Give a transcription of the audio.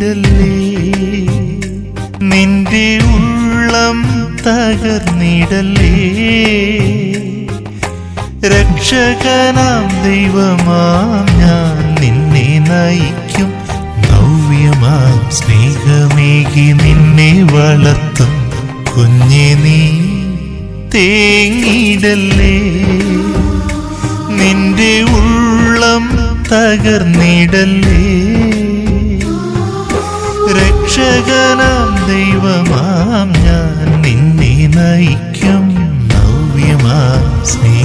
തേങ്ങിയിടല്ലേ, നിന്റെ ഉള്ളം തകർന്നിടല്ലേ. രക്ഷകനാം ദൈവമാം ഞാൻ നിന്നെ നയിക്കും, നവ്യമാം സ്നേഹമേകി നിന്നെ വളർത്തും. കുഞ്ഞെ നീ തേങ്ങിയിടല്ലേ, നിന്റെ ഉള്ളം തകർന്നിടല്ലേ. രക്ഷകനാം ദൈവമാം ഞാൻ നിന്നെ നയിക്കും, നവ്യമാം സ്നേഹം